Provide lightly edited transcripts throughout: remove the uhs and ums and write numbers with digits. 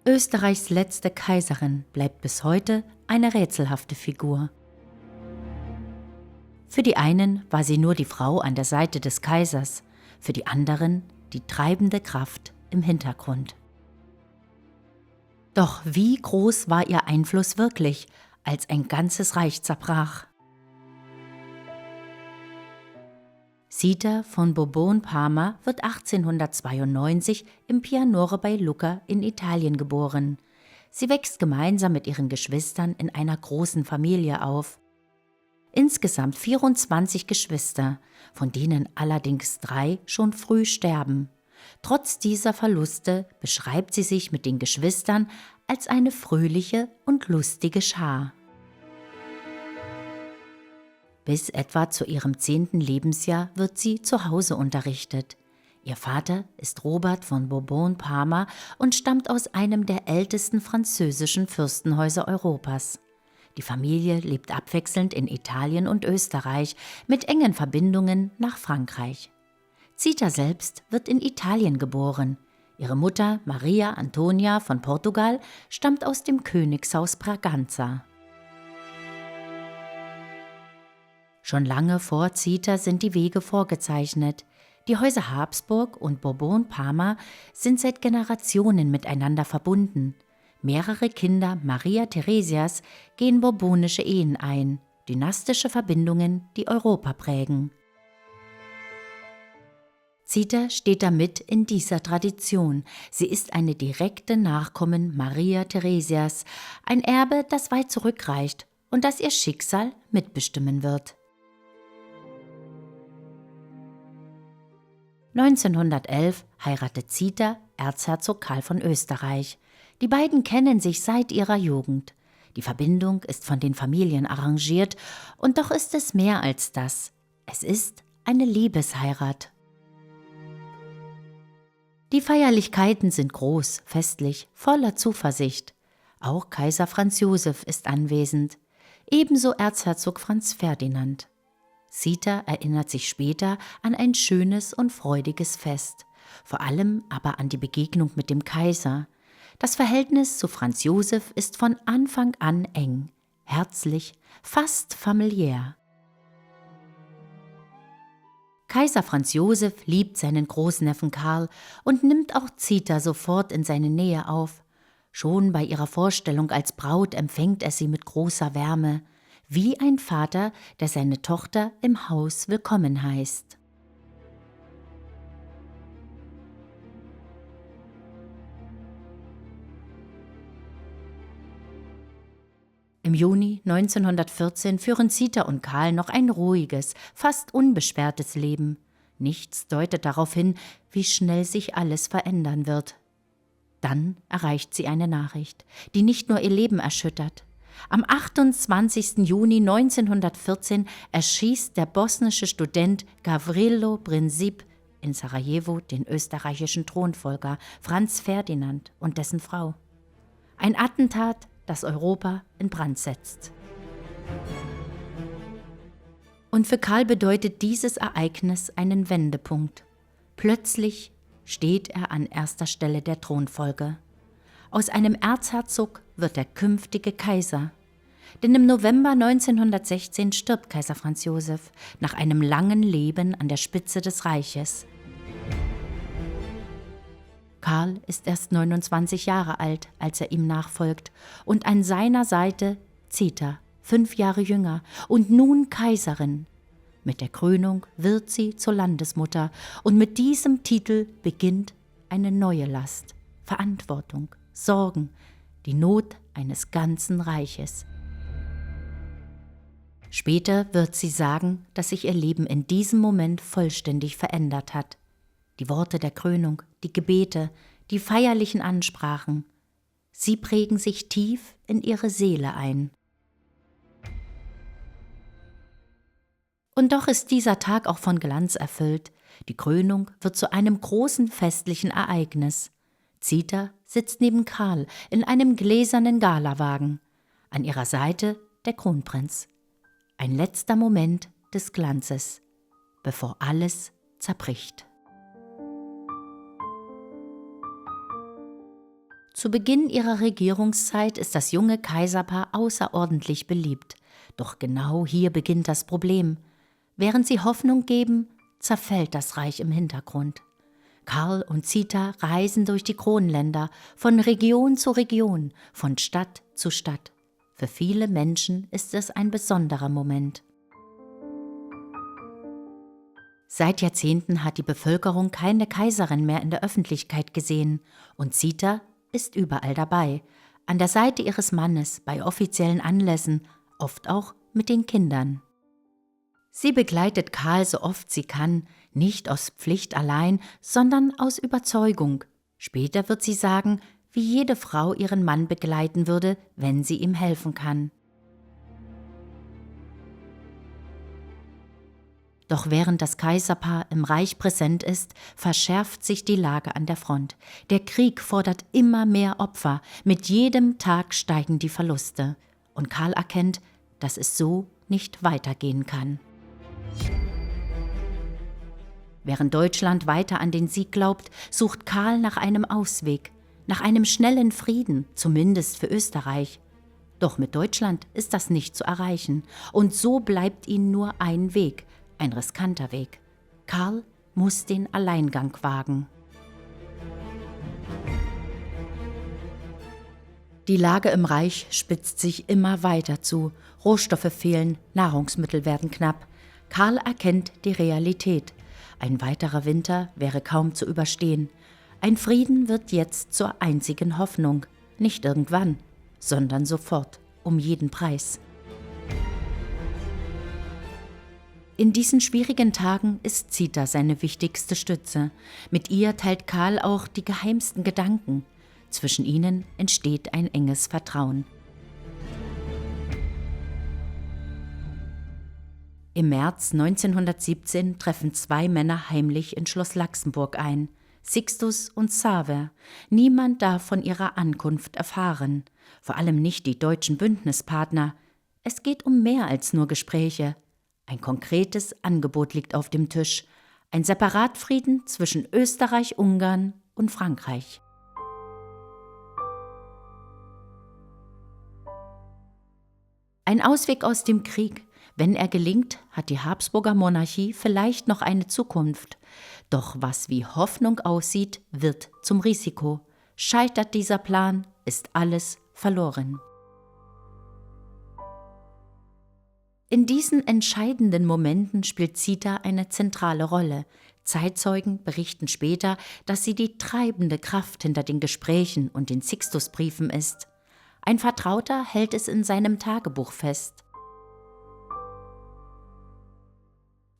Österreichs letzte Kaiserin bleibt bis heute eine rätselhafte Figur. Für die einen war sie nur die Frau an der Seite des Kaisers, für die anderen die treibende Kraft im Hintergrund. Doch wie groß war ihr Einfluss wirklich, als ein ganzes Reich zerbrach? Zita von Bourbon-Parma wird 1892 im Pianoro bei Lucca in Italien geboren. Sie wächst gemeinsam mit ihren Geschwistern in einer großen Familie auf. Insgesamt 24 Geschwister, von denen allerdings 3 schon früh sterben. Trotz dieser Verluste beschreibt sie sich mit den Geschwistern als eine fröhliche und lustige Schar. Bis etwa zu ihrem 10. Lebensjahr wird sie zu Hause unterrichtet. Ihr Vater ist Robert von Bourbon-Parma und stammt aus einem der ältesten französischen Fürstenhäuser Europas. Die Familie lebt abwechselnd in Italien und Österreich mit engen Verbindungen nach Frankreich. Zita selbst wird in Italien geboren. Ihre Mutter Maria Antonia von Portugal stammt aus dem Königshaus Braganza. Schon lange vor Zita sind die Wege vorgezeichnet. Die Häuser Habsburg und Bourbon-Parma sind seit Generationen miteinander verbunden. Mehrere Kinder Maria Theresias gehen bourbonische Ehen ein, dynastische Verbindungen, die Europa prägen. Zita steht damit in dieser Tradition. Sie ist eine direkte Nachkommin Maria Theresias, ein Erbe, das weit zurückreicht und das ihr Schicksal mitbestimmen wird. 1911 heiratet Zita Erzherzog Karl von Österreich. Die beiden kennen sich seit ihrer Jugend. Die Verbindung ist von den Familien arrangiert und doch ist es mehr als das. Es ist eine Liebesheirat. Die Feierlichkeiten sind groß, festlich, voller Zuversicht. Auch Kaiser Franz Josef ist anwesend, ebenso Erzherzog Franz Ferdinand. Zita erinnert sich später an ein schönes und freudiges Fest, vor allem aber an die Begegnung mit dem Kaiser. Das Verhältnis zu Franz Josef ist von Anfang an eng, herzlich, fast familiär. Kaiser Franz Josef liebt seinen Großneffen Karl und nimmt auch Zita sofort in seine Nähe auf. Schon bei ihrer Vorstellung als Braut empfängt er sie mit großer Wärme, wie ein Vater, der seine Tochter im Haus willkommen heißt. Im Juni 1914 führen Zita und Karl noch ein ruhiges, fast unbeschwertes Leben. Nichts deutet darauf hin, wie schnell sich alles verändern wird. Dann erreicht sie eine Nachricht, die nicht nur ihr Leben erschüttert. Am 28. Juni 1914 erschießt der bosnische Student Gavrilo Princip in Sarajevo den österreichischen Thronfolger Franz Ferdinand und dessen Frau. Ein Attentat, das Europa in Brand setzt. Und für Karl bedeutet dieses Ereignis einen Wendepunkt. Plötzlich steht er an erster Stelle der Thronfolge. Aus einem Erzherzog wird der künftige Kaiser. Denn im November 1916 stirbt Kaiser Franz Josef nach einem langen Leben an der Spitze des Reiches. Karl ist erst 29 Jahre alt, als er ihm nachfolgt, und an seiner Seite Zita, 5 Jahre jünger und nun Kaiserin. Mit der Krönung wird sie zur Landesmutter und mit diesem Titel beginnt eine neue Last, Verantwortung, Sorgen, die Not eines ganzen Reiches. Später wird sie sagen, dass sich ihr Leben in diesem Moment vollständig verändert hat. Die Worte der Krönung, die Gebete, die feierlichen Ansprachen, sie prägen sich tief in ihre Seele ein. Und doch ist dieser Tag auch von Glanz erfüllt. Die Krönung wird zu einem großen festlichen Ereignis. Zita sitzt neben Karl in einem gläsernen Galawagen. An ihrer Seite der Kronprinz. Ein letzter Moment des Glanzes, bevor alles zerbricht. Zu Beginn ihrer Regierungszeit ist das junge Kaiserpaar außerordentlich beliebt. Doch genau hier beginnt das Problem. Während sie Hoffnung geben, zerfällt das Reich im Hintergrund. Karl und Zita reisen durch die Kronländer, von Region zu Region, von Stadt zu Stadt. Für viele Menschen ist es ein besonderer Moment. Seit Jahrzehnten hat die Bevölkerung keine Kaiserin mehr in der Öffentlichkeit gesehen und Zita ist überall dabei, an der Seite ihres Mannes, bei offiziellen Anlässen, oft auch mit den Kindern. Sie begleitet Karl so oft sie kann, nicht aus Pflicht allein, sondern aus Überzeugung. Später wird sie sagen, wie jede Frau ihren Mann begleiten würde, wenn sie ihm helfen kann. Doch während das Kaiserpaar im Reich präsent ist, verschärft sich die Lage an der Front. Der Krieg fordert immer mehr Opfer, mit jedem Tag steigen die Verluste. Und Karl erkennt, dass es so nicht weitergehen kann. Während Deutschland weiter an den Sieg glaubt, sucht Karl nach einem Ausweg, nach einem schnellen Frieden, zumindest für Österreich. Doch mit Deutschland ist das nicht zu erreichen. Und so bleibt ihnen nur ein Weg, ein riskanter Weg. Karl muss den Alleingang wagen. Die Lage im Reich spitzt sich immer weiter zu. Rohstoffe fehlen, Nahrungsmittel werden knapp. Karl erkennt die Realität. Ein weiterer Winter wäre kaum zu überstehen. Ein Frieden wird jetzt zur einzigen Hoffnung. Nicht irgendwann, sondern sofort, um jeden Preis. In diesen schwierigen Tagen ist Zita seine wichtigste Stütze. Mit ihr teilt Karl auch die geheimsten Gedanken. Zwischen ihnen entsteht ein enges Vertrauen. Im März 1917 treffen zwei Männer heimlich in Schloss Laxenburg ein, Sixtus und Xaver. Niemand darf von ihrer Ankunft erfahren, vor allem nicht die deutschen Bündnispartner. Es geht um mehr als nur Gespräche. Ein konkretes Angebot liegt auf dem Tisch, ein Separatfrieden zwischen Österreich, Ungarn und Frankreich. Ein Ausweg aus dem Krieg. Wenn er gelingt, hat die Habsburger Monarchie vielleicht noch eine Zukunft. Doch was wie Hoffnung aussieht, wird zum Risiko. Scheitert dieser Plan, ist alles verloren. In diesen entscheidenden Momenten spielt Zita eine zentrale Rolle. Zeitzeugen berichten später, dass sie die treibende Kraft hinter den Gesprächen und den Sixtusbriefen ist. Ein Vertrauter hält es in seinem Tagebuch fest.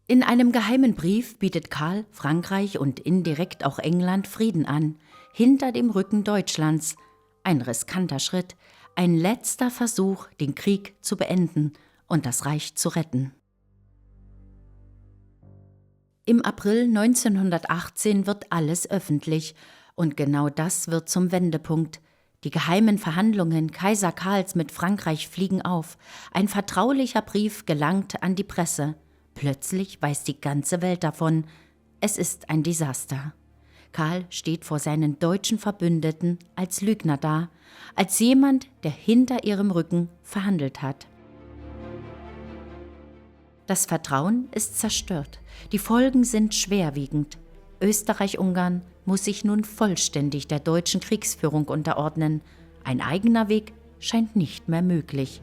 In einem geheimen Brief bietet Karl Frankreich und indirekt auch England Frieden an, hinter dem Rücken Deutschlands. Ein riskanter Schritt, ein letzter Versuch, den Krieg zu beenden und das Reich zu retten. Im April 1918 wird alles öffentlich und genau das wird zum Wendepunkt. Die geheimen Verhandlungen Kaiser Karls mit Frankreich fliegen auf. Ein vertraulicher Brief gelangt an die Presse. Plötzlich weiß die ganze Welt davon. Es ist ein Desaster. Karl steht vor seinen deutschen Verbündeten als Lügner da, als jemand, der hinter ihrem Rücken verhandelt hat. Das Vertrauen ist zerstört. Die Folgen sind schwerwiegend. Österreich-Ungarn muss sich nun vollständig der deutschen Kriegsführung unterordnen. Ein eigener Weg scheint nicht mehr möglich.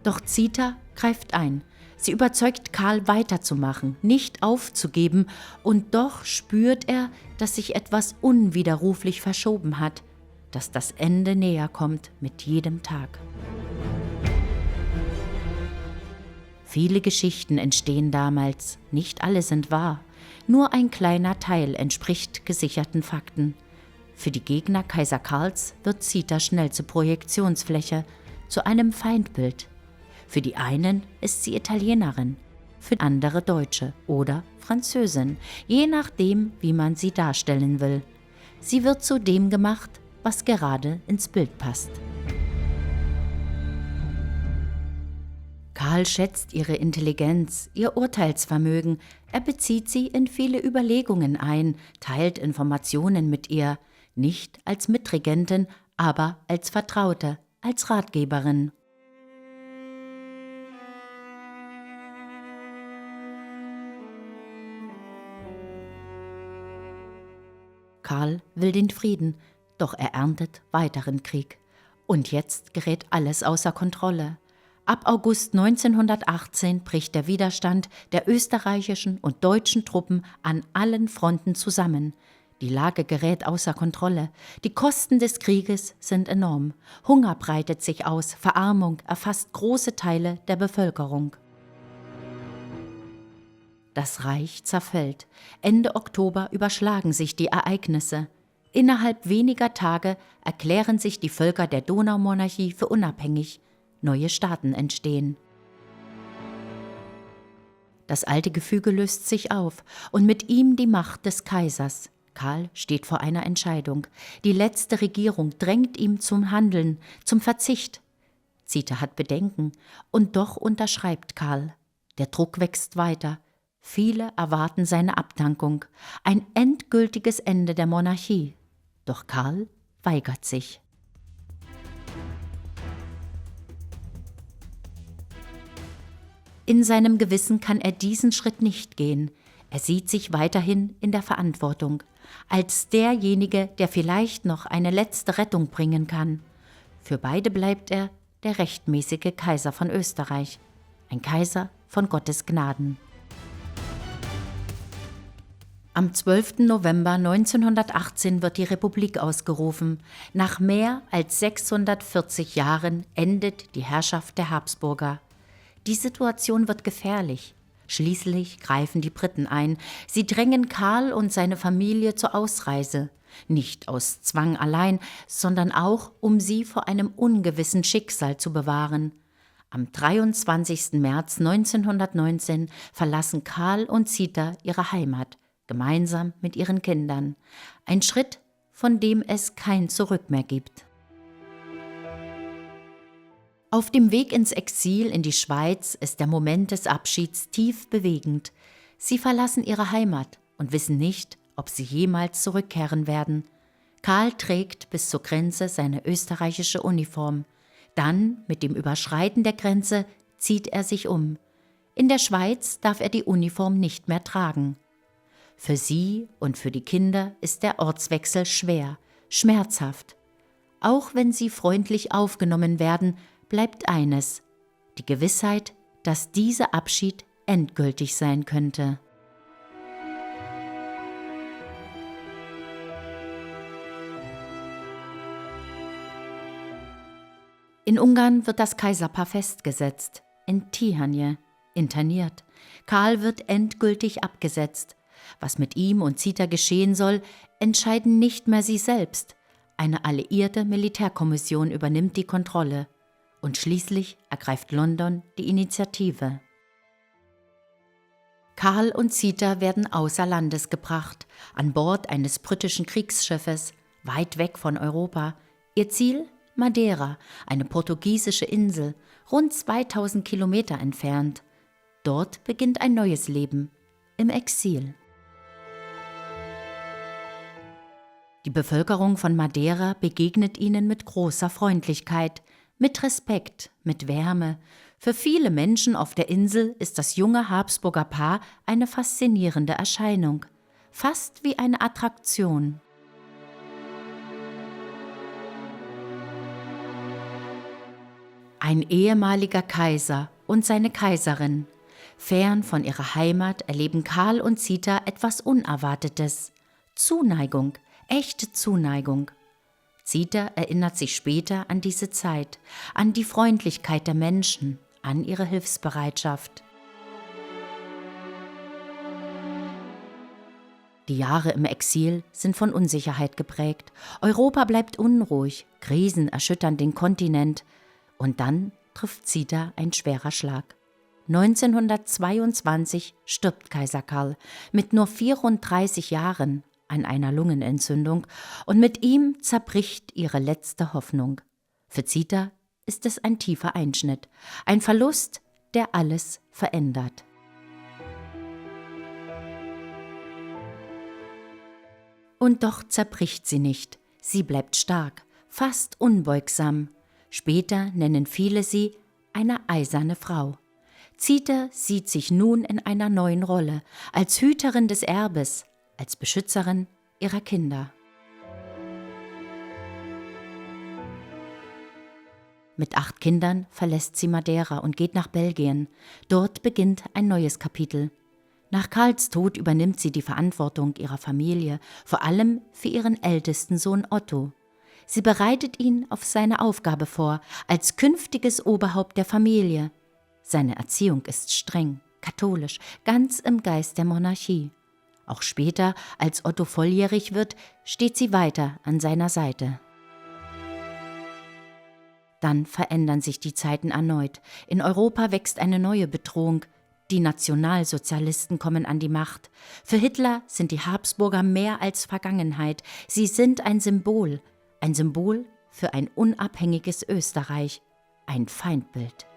Doch Zita greift ein. Sie überzeugt Karl weiterzumachen, nicht aufzugeben, und doch spürt er, dass sich etwas unwiderruflich verschoben hat, dass das Ende näher kommt mit jedem Tag. Viele Geschichten entstehen damals, nicht alle sind wahr, nur ein kleiner Teil entspricht gesicherten Fakten. Für die Gegner Kaiser Karls wird Zita schnell zur Projektionsfläche, zu einem Feindbild. Für die einen ist sie Italienerin, für andere Deutsche oder Französin, je nachdem, wie man sie darstellen will. Sie wird zu dem gemacht, was gerade ins Bild passt. Karl schätzt ihre Intelligenz, ihr Urteilsvermögen. Er bezieht sie in viele Überlegungen ein, teilt Informationen mit ihr, nicht als Mitregentin, aber als Vertraute, als Ratgeberin. Karl will den Frieden, doch er erntet weiteren Krieg. Und jetzt gerät alles außer Kontrolle. Ab August 1918 bricht der Widerstand der österreichischen und deutschen Truppen an allen Fronten zusammen. Die Lage gerät außer Kontrolle. Die Kosten des Krieges sind enorm. Hunger breitet sich aus, Verarmung erfasst große Teile der Bevölkerung. Das Reich zerfällt. Ende Oktober überschlagen sich die Ereignisse. Innerhalb weniger Tage erklären sich die Völker der Donaumonarchie für unabhängig. Neue Staaten entstehen. Das alte Gefüge löst sich auf und mit ihm die Macht des Kaisers. Karl steht vor einer Entscheidung. Die letzte Regierung drängt ihm zum Handeln, zum Verzicht. Zita hat Bedenken und doch unterschreibt Karl. Der Druck wächst weiter. Viele erwarten seine Abdankung, ein endgültiges Ende der Monarchie. Doch Karl weigert sich. In seinem Gewissen kann er diesen Schritt nicht gehen. Er sieht sich weiterhin in der Verantwortung, als derjenige, der vielleicht noch eine letzte Rettung bringen kann. Für beide bleibt er der rechtmäßige Kaiser von Österreich, ein Kaiser von Gottes Gnaden. Am 12. November 1918 wird die Republik ausgerufen. Nach mehr als 640 Jahren endet die Herrschaft der Habsburger. Die Situation wird gefährlich. Schließlich greifen die Briten ein. Sie drängen Karl und seine Familie zur Ausreise. Nicht aus Zwang allein, sondern auch, um sie vor einem ungewissen Schicksal zu bewahren. Am 23. März 1919 verlassen Karl und Zita ihre Heimat, gemeinsam mit ihren Kindern. Ein Schritt, von dem es kein Zurück mehr gibt. Auf dem Weg ins Exil in die Schweiz ist der Moment des Abschieds tief bewegend. Sie verlassen ihre Heimat und wissen nicht, ob sie jemals zurückkehren werden. Karl trägt bis zur Grenze seine österreichische Uniform. Dann, mit dem Überschreiten der Grenze, zieht er sich um. In der Schweiz darf er die Uniform nicht mehr tragen. Für sie und für die Kinder ist der Ortswechsel schwer, schmerzhaft. Auch wenn sie freundlich aufgenommen werden, bleibt eines: die Gewissheit, dass dieser Abschied endgültig sein könnte. In Ungarn wird das Kaiserpaar festgesetzt, in Tihanye, interniert. Karl wird endgültig abgesetzt. Was mit ihm und Zita geschehen soll, entscheiden nicht mehr sie selbst. Eine alliierte Militärkommission übernimmt die Kontrolle. Und schließlich ergreift London die Initiative. Karl und Zita werden außer Landes gebracht, an Bord eines britischen Kriegsschiffes, weit weg von Europa. Ihr Ziel? Madeira, eine portugiesische Insel, rund 2000 Kilometer entfernt. Dort beginnt ein neues Leben, im Exil. Die Bevölkerung von Madeira begegnet ihnen mit großer Freundlichkeit, mit Respekt, mit Wärme. Für viele Menschen auf der Insel ist das junge Habsburger Paar eine faszinierende Erscheinung, fast wie eine Attraktion. Ein ehemaliger Kaiser und seine Kaiserin. Fern von ihrer Heimat erleben Karl und Zita etwas Unerwartetes. Zuneigung, echte Zuneigung. Zita erinnert sich später an diese Zeit, an die Freundlichkeit der Menschen, an ihre Hilfsbereitschaft. Die Jahre im Exil sind von Unsicherheit geprägt. Europa bleibt unruhig, Krisen erschüttern den Kontinent. Und dann trifft Zita ein schwerer Schlag. 1922 stirbt Kaiser Karl mit nur 34 Jahren an einer Lungenentzündung und mit ihm zerbricht ihre letzte Hoffnung. Für Zita ist es ein tiefer Einschnitt, ein Verlust, der alles verändert. Und doch zerbricht sie nicht. Sie bleibt stark, fast unbeugsam. Später nennen viele sie eine eiserne Frau. Zita sieht sich nun in einer neuen Rolle, als Hüterin des Erbes, als Beschützerin ihrer Kinder. Mit 8 Kindern verlässt sie Madeira und geht nach Belgien. Dort beginnt ein neues Kapitel. Nach Karls Tod übernimmt sie die Verantwortung ihrer Familie, vor allem für ihren ältesten Sohn Otto. Sie bereitet ihn auf seine Aufgabe vor, als künftiges Oberhaupt der Familie. Seine Erziehung ist streng, katholisch, ganz im Geist der Monarchie. Auch später, als Otto volljährig wird, steht sie weiter an seiner Seite. Dann verändern sich die Zeiten erneut. In Europa wächst eine neue Bedrohung. Die Nationalsozialisten kommen an die Macht. Für Hitler sind die Habsburger mehr als Vergangenheit. Sie sind ein Symbol für ein unabhängiges Österreich, ein Feindbild.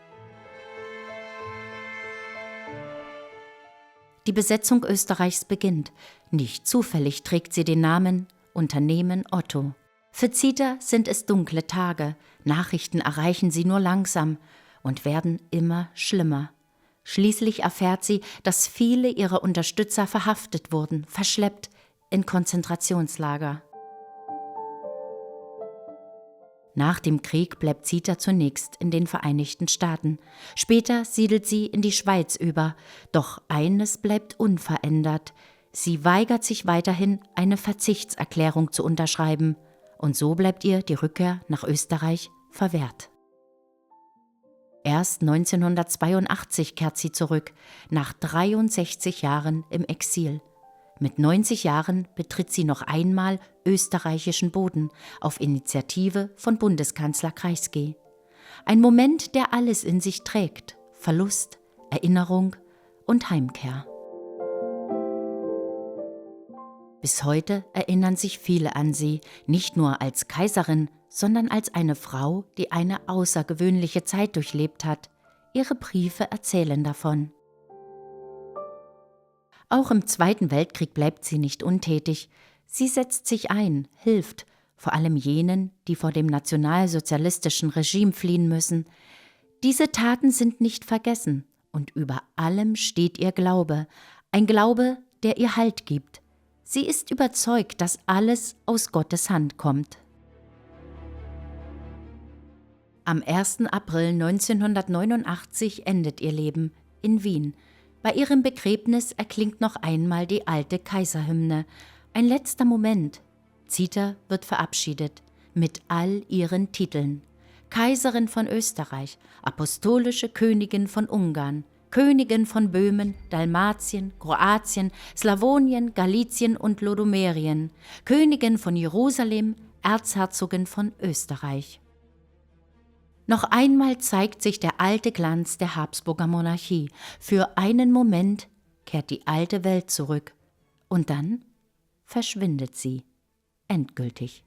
Die Besetzung Österreichs beginnt. Nicht zufällig trägt sie den Namen Unternehmen Otto. Für Zita sind es dunkle Tage. Nachrichten erreichen sie nur langsam und werden immer schlimmer. Schließlich erfährt sie, dass viele ihrer Unterstützer verhaftet wurden, verschleppt in Konzentrationslager. Nach dem Krieg bleibt Zita zunächst in den Vereinigten Staaten. Später siedelt sie in die Schweiz über. Doch eines bleibt unverändert. Sie weigert sich weiterhin, eine Verzichtserklärung zu unterschreiben. Und so bleibt ihr die Rückkehr nach Österreich verwehrt. Erst 1982 kehrt sie zurück, nach 63 Jahren im Exil. Mit 90 Jahren betritt sie noch einmal österreichischen Boden auf Initiative von Bundeskanzler Kreisky. Ein Moment, der alles in sich trägt: Verlust, Erinnerung und Heimkehr. Bis heute erinnern sich viele an sie, nicht nur als Kaiserin, sondern als eine Frau, die eine außergewöhnliche Zeit durchlebt hat. Ihre Briefe erzählen davon. Auch im Zweiten Weltkrieg bleibt sie nicht untätig. Sie setzt sich ein, hilft, vor allem jenen, die vor dem nationalsozialistischen Regime fliehen müssen. Diese Taten sind nicht vergessen und über allem steht ihr Glaube, ein Glaube, der ihr Halt gibt. Sie ist überzeugt, dass alles aus Gottes Hand kommt. Am 1. April 1989 endet ihr Leben in Wien. Bei ihrem Begräbnis erklingt noch einmal die alte Kaiserhymne. Ein letzter Moment. Zita wird verabschiedet mit all ihren Titeln. Kaiserin von Österreich, apostolische Königin von Ungarn, Königin von Böhmen, Dalmatien, Kroatien, Slawonien, Galizien und Lodomerien, Königin von Jerusalem, Erzherzogin von Österreich. Noch einmal zeigt sich der alte Glanz der Habsburger Monarchie. Für einen Moment kehrt die alte Welt zurück und dann verschwindet sie endgültig.